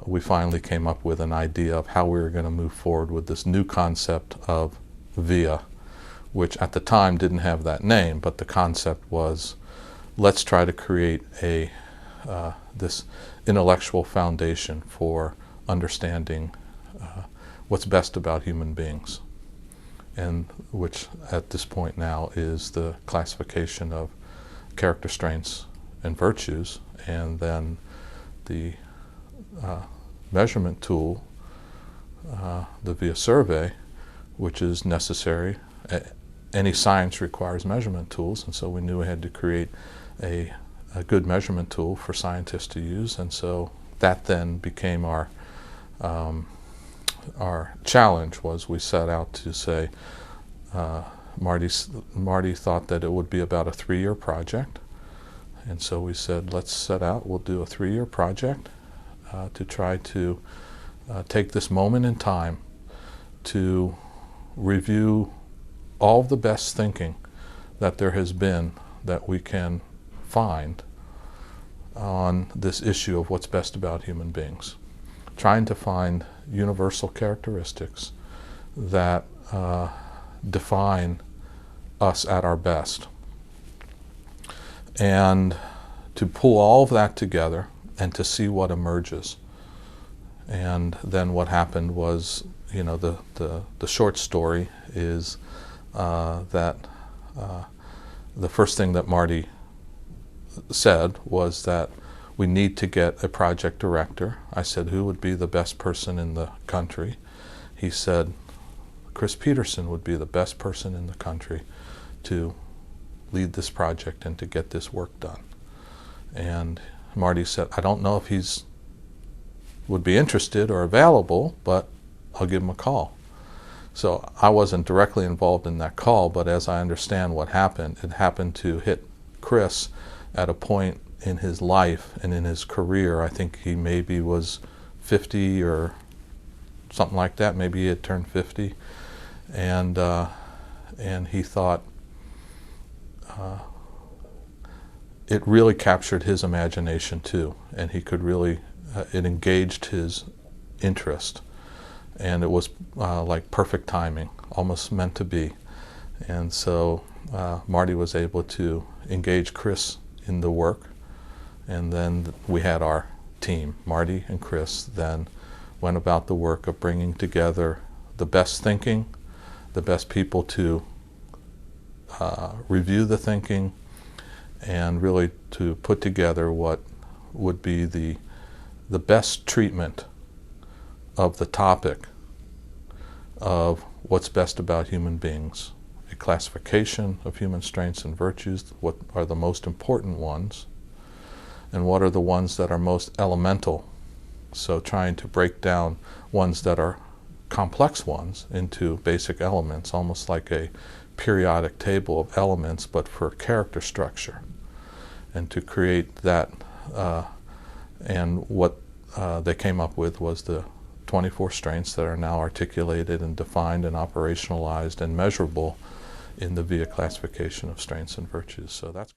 we finally came up with an idea of how we were going to move forward with this new concept of VIA, which at the time didn't have that name, but the concept was, let's try to create this intellectual foundation for understanding what's best about human beings, and which at this point now is the classification of character strengths and virtues, and then the measurement tool, the VIA survey, which is necessary. Any science requires measurement tools, and so we knew we had to create a good measurement tool for scientists to use, and so that then became our challenge. Was we set out to say, Marty thought that it would be about a 3-year project, and so we said, let's set out, we'll do a 3-year project to try to take this moment in time to review all of the best thinking that there has been that we can find on this issue of what's best about human beings. Trying to find universal characteristics that define us at our best. And to pull all of that together and to see what emerges. And then what happened was, the short story is that the first thing that Marty said was that we need to get a project director. I said, who would be the best person in the country? He said, Chris Peterson would be the best person in the country to lead this project and to get this work done. And Marty said, I don't know if he's would be interested or available, but I'll give him a call. So I wasn't directly involved in that call, but as I understand what happened, it happened to hit Chris at a point in his life and in his career. I think he maybe was 50 or something like that. Maybe he had turned 50, and he thought it really captured his imagination too, and he could really it engaged his interest, and it was like perfect timing, almost meant to be. And so Marty was able to engage Chris in the work, and then we had our team. Marty and Chris then went about the work of bringing together the best thinking, the best people to review the thinking, and really to put together what would be the best treatment of the topic of what's best about human beings, a classification of human strengths and virtues, what are the most important ones, and what are the ones that are most elemental. So trying to break down ones that are complex ones into basic elements, almost like a periodic table of elements, but for character structure. And to create that, and what they came up with was the 24 strengths that are now articulated and defined and operationalized and measurable in the VIA classification of strengths and virtues. So that's